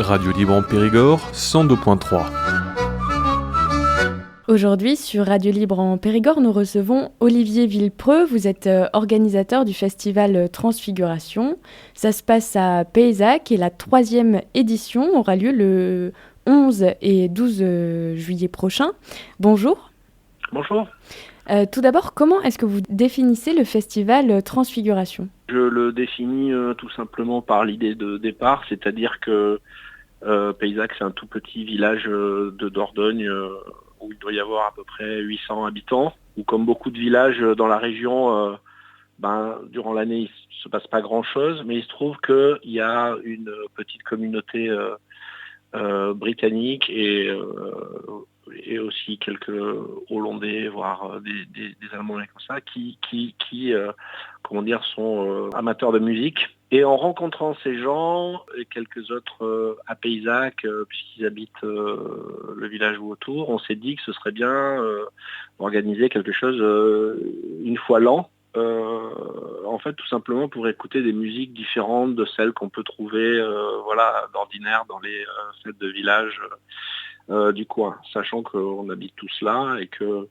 Radio Libre en Périgord, 102.3. Aujourd'hui, sur Radio Libre en Périgord, nous recevons Olivier Villepreux. Vous êtes organisateur du festival Transfiguration. Ça se passe à Payzac et la 3e édition aura lieu le 11 et 12 juillet prochain. Bonjour. Bonjour. Tout d'abord, comment est-ce que vous définissez le festival Transfiguration ? Je le définis tout simplement par l'idée de départ, c'est-à-dire que Payzac, c'est un tout petit village de Dordogne où il doit y avoir à peu près 800 habitants, où comme beaucoup de villages dans la région, durant l'année, il ne se passe pas grand-chose, mais il se trouve qu'il y a une petite communauté britannique et aussi quelques Hollandais, voire des Allemands comme ça, qui sont amateurs de musique. Et en rencontrant ces gens et quelques autres à Payzac, puisqu'ils habitent le village ou autour, on s'est dit que ce serait bien d'organiser quelque chose une fois l'an. En fait, tout simplement pour écouter des musiques différentes de celles qu'on peut trouver d'ordinaire dans les fêtes de village du coin, sachant qu'on habite tous là et que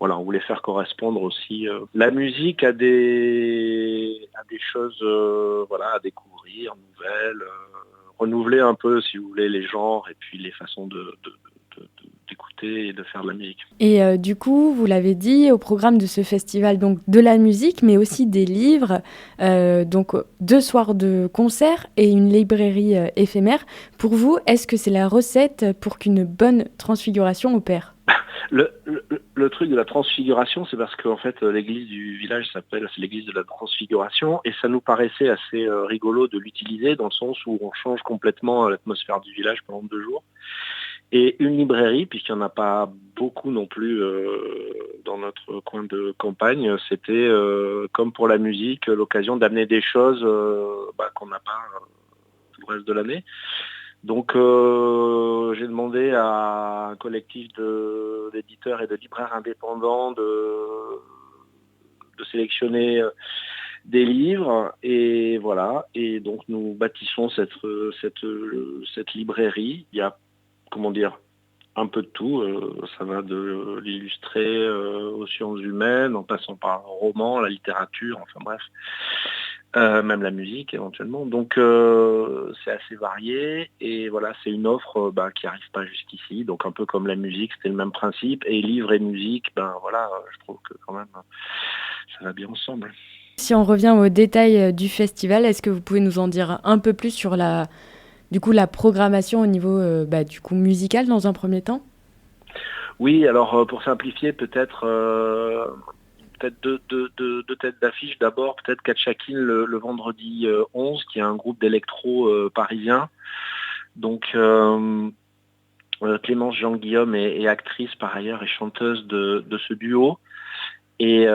on voulait faire correspondre aussi la musique à des choses à découvrir, nouvelles, renouveler un peu, si vous voulez, les genres et puis les façons d'écouter et de faire de la musique. Et du coup, vous l'avez dit, au programme de ce festival, donc de la musique, mais aussi des livres, donc 2 soirs de concert et une librairie éphémère. Pour vous, est-ce que c'est la recette pour qu'une bonne transfiguration opère ? Le truc de la transfiguration, c'est parce qu'en fait l'église du village c'est l'église de la transfiguration et ça nous paraissait assez rigolo de l'utiliser dans le sens où on change complètement l'atmosphère du village pendant 2 jours. Et une librairie, puisqu'il n'y en a pas beaucoup non plus dans notre coin de campagne, c'était comme pour la musique, l'occasion d'amener des choses qu'on n'a pas tout le reste de l'année. Donc j'ai demandé à un collectif d'éditeurs et de libraires indépendants de sélectionner des livres et voilà. Et donc nous bâtissons cette librairie. Il y a un peu de tout. Ça va de l'illustré aux sciences humaines, en passant par le roman, la littérature, enfin bref. Même la musique éventuellement. Donc c'est assez varié et voilà, c'est une offre qui n'arrive pas jusqu'ici. Donc un peu comme la musique, c'était le même principe. Et livre et musique, je trouve que quand même ça va bien ensemble. Si on revient aux détails du festival, est-ce que vous pouvez nous en dire un peu plus sur la programmation au niveau musical dans un premier temps ? Oui, alors pour simplifier, peut-être deux têtes d'affiche. D'abord, peut-être Katchakin le vendredi 11, qui est un groupe d'électro parisien. Donc, Clémence Jean-Guillaume est actrice par ailleurs et chanteuse de ce duo. Et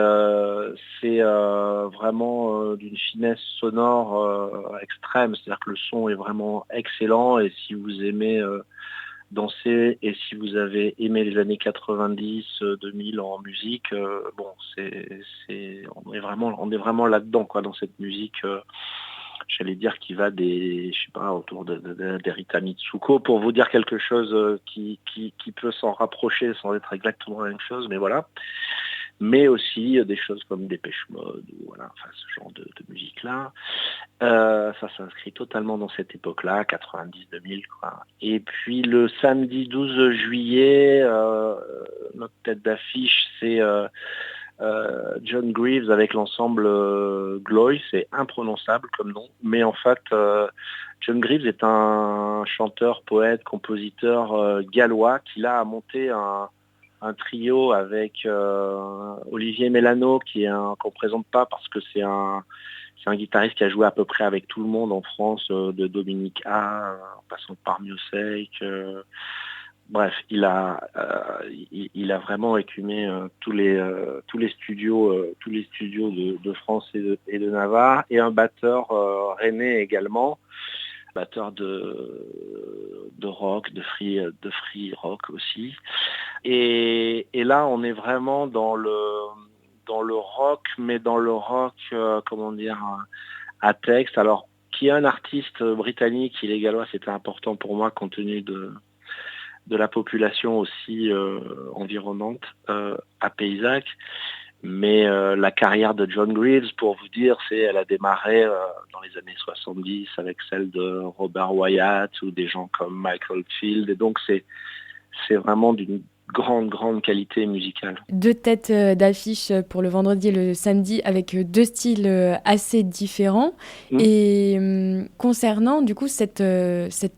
c'est vraiment d'une finesse sonore extrême. C'est-à-dire que le son est vraiment excellent. Et si vous aimez danser et si vous avez aimé les années 90, 2000 en musique, on est vraiment là-dedans, quoi, dans cette musique. J'allais dire qui va autour des Rita Mitsuko, pour vous dire quelque chose qui peut s'en rapprocher sans être exactement la même chose, mais voilà. Mais aussi des choses comme Dépêche Mode, ce genre de musique-là. Ça s'inscrit totalement dans cette époque-là, 90-2000, quoi. Et puis le samedi 12 juillet, notre tête d'affiche, c'est John Greaves avec l'ensemble Gloy. C'est imprononçable comme nom, mais en fait, John Greaves est un chanteur, poète, compositeur gallois qui là a monté un trio avec Olivier Mélano qu'on ne présente pas parce que c'est un guitariste qui a joué à peu près avec tout le monde en France, de Dominique A, en passant par Miossec. Bref, il a vraiment écumé tous les studios de France et de Navarre, et un batteur rennais également, batteur de rock, de free rock aussi. Et là, on est vraiment dans le rock, mais dans le rock, à texte, alors qu'il y ait un artiste britannique, il est gallois, c'était important pour moi compte tenu de la population aussi environnante à Paysac. Mais la carrière de John Greaves, pour vous dire, elle a démarré dans les années 70 avec celle de Robert Wyatt ou des gens comme Michael Field. Et donc c'est vraiment d'une grande qualité musicale. 2 têtes d'affiche pour le vendredi et le samedi avec 2 styles assez différents. Et concernant du coup cette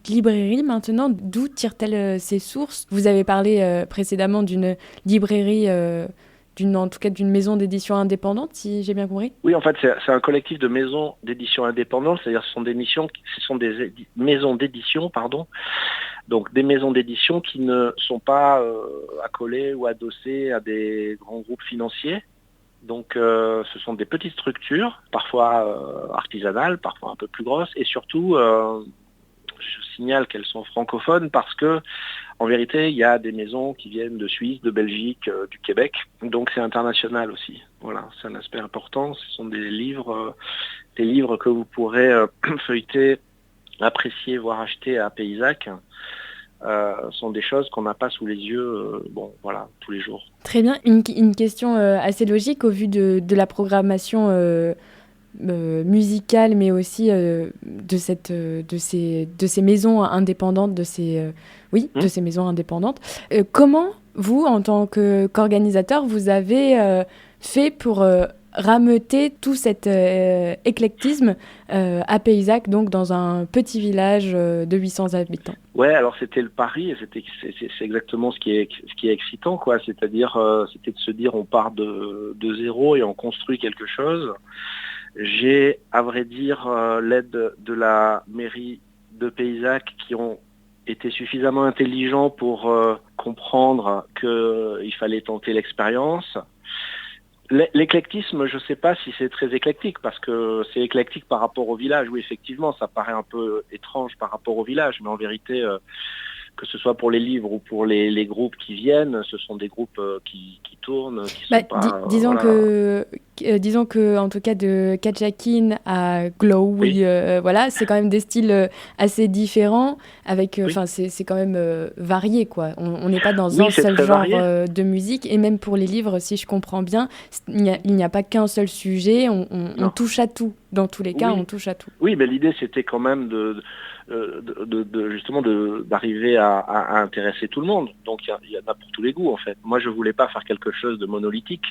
librairie maintenant, d'où tire-t-elle ses sources? Vous avez parlé précédemment d'une librairie, en tout cas d'une maison d'édition indépendante, si j'ai bien compris. Oui, en fait, c'est un collectif de maisons d'édition indépendantes, c'est-à-dire ce sont des maisons d'édition, pardon. Donc des maisons d'édition qui ne sont pas accolées ou adossées à des grands groupes financiers. Donc ce sont des petites structures, parfois artisanales, parfois un peu plus grosses, et surtout je signale qu'elles sont francophones parce que en vérité il y a des maisons qui viennent de Suisse, de Belgique, du Québec, donc c'est international aussi. Voilà, c'est un aspect important. Ce sont des livres que vous pourrez feuilleter, apprécier, voire acheter à Paysac. Sont des choses qu'on n'a pas sous les yeux tous les jours. Très bien. Une question assez logique au vu de la programmation musicale, mais aussi de ces maisons indépendantes, de ces maisons indépendantes. Comment vous, en tant qu'organisateur, vous avez fait pour rameuter tout cet éclectisme à Paysac, donc dans un petit village de 800 habitants? Ouais, alors c'était le pari, et c'est exactement ce qui est excitant, quoi. C'est-à-dire, c'était de se dire, on part de zéro et on construit quelque chose. J'ai, à vrai dire, l'aide de la mairie de Paysac qui ont été suffisamment intelligents pour comprendre qu'il fallait tenter l'expérience. L'éclectisme, je ne sais pas si c'est très éclectique, parce que c'est éclectique par rapport au village. Oui, effectivement, ça paraît un peu étrange par rapport au village, mais en vérité, que ce soit pour les livres ou pour les groupes qui viennent, ce sont des groupes qui tournent, qui sont pas... disons que, en tout cas, de Catchakin à Glow, oui. Voilà, c'est quand même des styles assez différents, avec, c'est quand même varié, quoi. On n'est pas dans un seul genre de musique, et même pour les livres, si je comprends bien, il n'y a pas qu'un seul sujet, on touche à tout. Dans tous les cas, on touche à tout. Oui, mais l'idée, c'était quand même justement d'arriver à intéresser tout le monde. Donc il y en a pour tous les goûts, en fait. Moi, je voulais pas faire quelque chose de monolithique.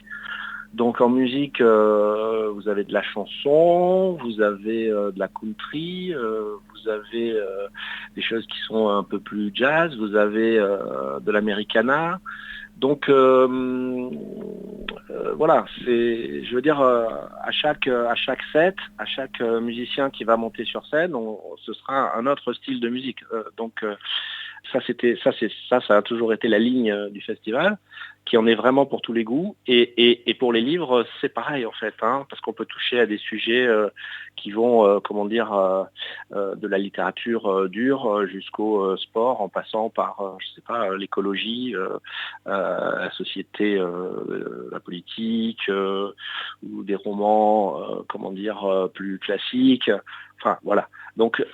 Donc en musique, vous avez de la chanson, vous avez de la country, vous avez des choses qui sont un peu plus jazz, vous avez de l'americana. Donc voilà, je veux dire, à chaque set, à chaque musicien qui va monter sur scène, ce sera un autre style de musique. Donc ça a toujours été la ligne du festival, qui en est vraiment pour tous les goûts. Et pour les livres, c'est pareil en fait, parce qu'on peut toucher à des sujets qui vont, de la littérature dure jusqu'au sport, en passant par, l'écologie, la société, la politique, ou des romans, plus classiques. Enfin voilà. Donc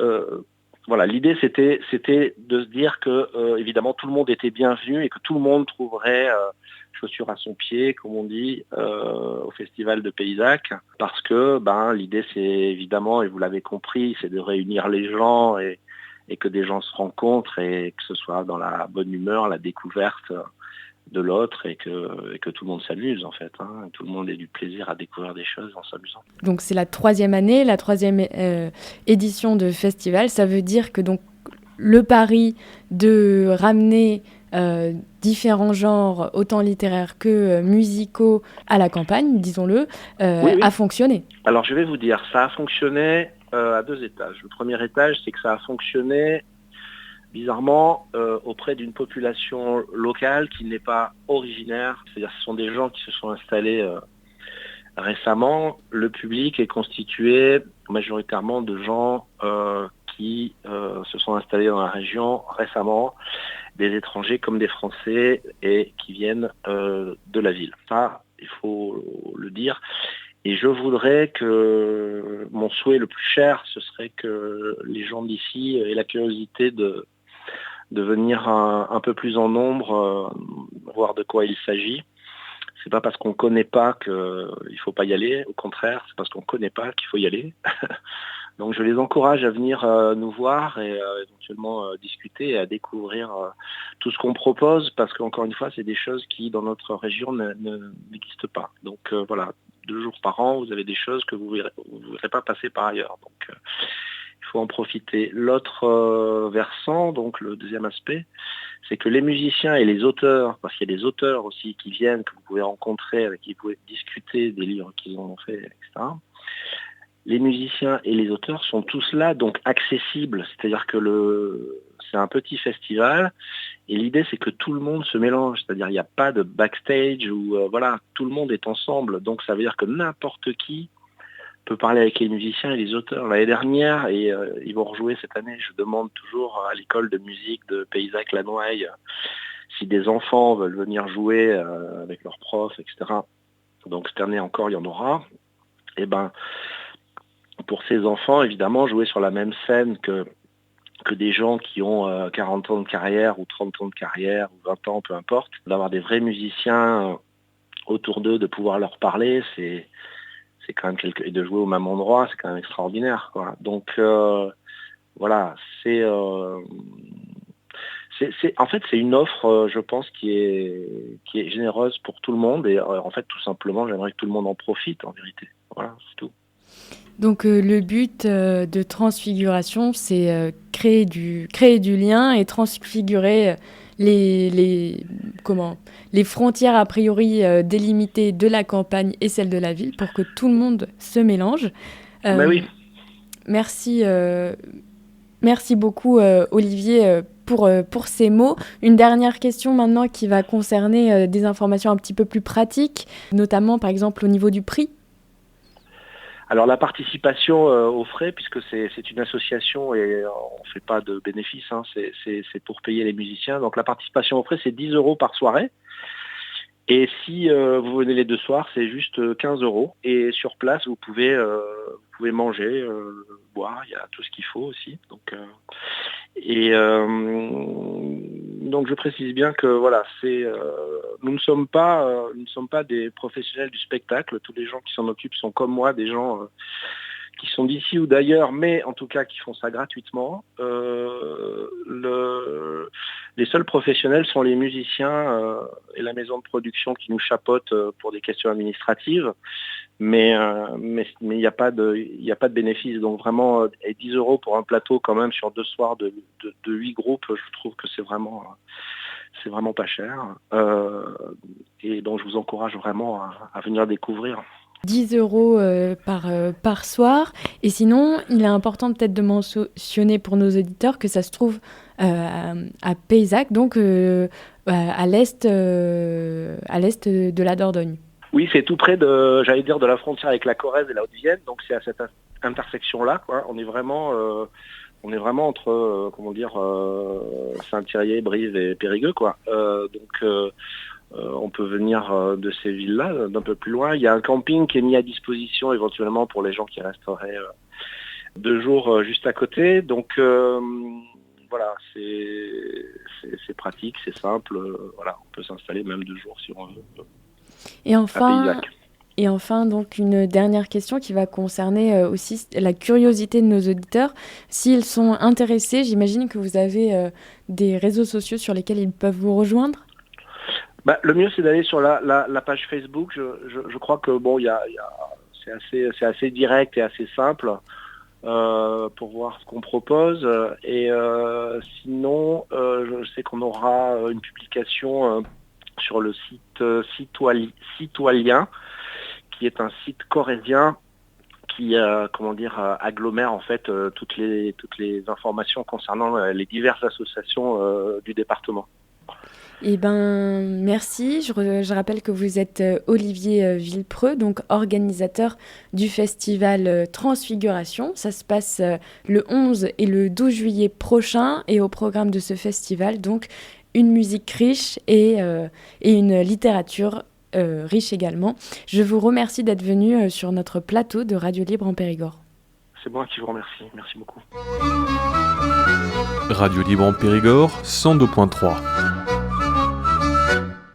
voilà, l'idée c'était de se dire que évidemment tout le monde était bienvenu et que tout le monde trouverait chaussures à son pied, comme on dit, au festival de Paysac, parce que l'idée c'est évidemment, et vous l'avez compris, c'est de réunir les gens et que des gens se rencontrent et que ce soit dans la bonne humeur, la découverte de l'autre et que tout le monde s'amuse en fait, tout le monde ait du plaisir à découvrir des choses en s'amusant. Donc c'est la 3e année, la 3e édition de festival. Ça veut dire que donc le pari de ramener différents genres, autant littéraires que musicaux, à la campagne, disons-le, a fonctionné. Alors je vais vous dire, ça a fonctionné à 2 étages. Le premier étage, c'est que ça a fonctionné bizarrement auprès d'une population locale qui n'est pas originaire. C'est-à-dire ce sont des gens qui se sont installés récemment. Le public est constitué majoritairement de gens qui se sont installés dans la région récemment, des étrangers comme des Français et qui viennent de la ville. Ça, il faut le dire. Et je voudrais que mon souhait le plus cher, ce serait que les gens d'ici aient la curiosité de venir un peu plus en nombre, voir de quoi il s'agit. C'est pas parce qu'on connaît pas qu'il faut pas y aller, au contraire, c'est parce qu'on connaît pas qu'il faut y aller. Donc je les encourage à venir nous voir et éventuellement discuter et à découvrir tout ce qu'on propose, parce qu'encore une fois, c'est des choses qui, dans notre région, n'existent pas. Donc voilà, 2 jours par an, vous avez des choses que vous verrez pas passer par ailleurs. Donc il faut en profiter. L'autre versant, donc le deuxième aspect, c'est que les musiciens et les auteurs, parce qu'il y a des auteurs aussi qui viennent, que vous pouvez rencontrer, avec qui vous pouvez discuter des livres qu'ils ont fait, etc. Les musiciens et les auteurs sont tous là, donc accessibles. C'est-à-dire que c'est un petit festival et l'idée c'est que tout le monde se mélange. C'est-à-dire il n'y a pas de backstage où voilà, tout le monde est ensemble. Donc ça veut dire que n'importe qui peut parler avec les musiciens et les auteurs. L'année dernière, et ils vont rejouer cette année, je demande toujours à l'école de musique de Paysac-Lannoy si des enfants veulent venir jouer avec leurs profs, etc. Donc cette année encore, il y en aura. Et ben, pour ces enfants, évidemment, jouer sur la même scène que des gens qui ont 40 ans de carrière ou 30 ans de carrière ou 20 ans, peu importe, d'avoir des vrais musiciens autour d'eux, de pouvoir leur parler, c'est quand même et de jouer au même endroit, c'est quand même extraordinaire, quoi. Donc voilà, en fait c'est une offre, je pense, qui est généreuse pour tout le monde et en fait tout simplement j'aimerais que tout le monde en profite en vérité. Voilà, c'est tout. Donc le but de Transfiguration, c'est créer du lien et transfigurer les frontières a priori délimitées de la campagne et celles de la ville pour que tout le monde se mélange. Oui. Merci beaucoup Olivier pour ces mots. Une dernière question maintenant qui va concerner des informations un petit peu plus pratiques, notamment par exemple au niveau du prix. Alors la participation aux frais, puisque c'est une association et on ne fait pas de bénéfices, hein, c'est pour payer les musiciens. Donc la participation aux frais, c'est 10 € par soirée. Et si vous venez les 2 soirs, c'est juste 15 €. Et sur place, vous pouvez manger, boire, il y a tout ce qu'il faut aussi. Donc je précise bien que voilà, nous ne sommes pas des professionnels du spectacle. Tous les gens qui s'en occupent sont comme moi, des gens qui sont d'ici ou d'ailleurs, mais en tout cas qui font ça gratuitement. Les seuls professionnels sont les musiciens et la maison de production qui nous chapeautent pour des questions administratives. Mais il n'y a pas de bénéfice. Donc vraiment, et 10 € pour un plateau quand même sur 2 soirs de 8 groupes, je trouve que c'est vraiment pas cher. Et donc je vous encourage vraiment à venir découvrir. 10 € par soir. Et sinon, il est important peut-être de mentionner pour nos auditeurs que ça se trouve à Paysac, donc à l'est de la Dordogne. Oui, c'est tout près de la frontière avec la Corrèze et la Haute-Vienne, donc c'est à cette intersection-là, quoi. On est vraiment entre, Saint-Thierry, Brive et Périgueux, quoi. On peut venir de ces villes-là, d'un peu plus loin. Il y a un camping qui est mis à disposition éventuellement pour les gens qui resteraient 2 jours juste à côté. Donc voilà, c'est pratique, c'est simple. Voilà, on peut s'installer même 2 jours si on veut. Et enfin, donc une dernière question qui va concerner aussi la curiosité de nos auditeurs. S'ils sont intéressés, j'imagine que vous avez des réseaux sociaux sur lesquels ils peuvent vous rejoindre. Le mieux, c'est d'aller sur la page Facebook. Je crois que c'est assez direct et assez simple pour voir ce qu'on propose. Et sinon, je sais qu'on aura une publication sur le site Citoyen, qui est un site corrézien qui agglomère en fait toutes les informations concernant les diverses associations du département. Eh ben, merci. Je rappelle que vous êtes Olivier Villepreux, donc organisateur du festival Transfiguration. Ça se passe le 11 et le 12 juillet prochain. Et au programme de ce festival, donc, une musique riche et une littérature riche également. Je vous remercie d'être venu sur notre plateau de Radio Libre en Périgord. C'est moi qui vous remercie. Merci beaucoup. Radio Libre en Périgord, 102.3.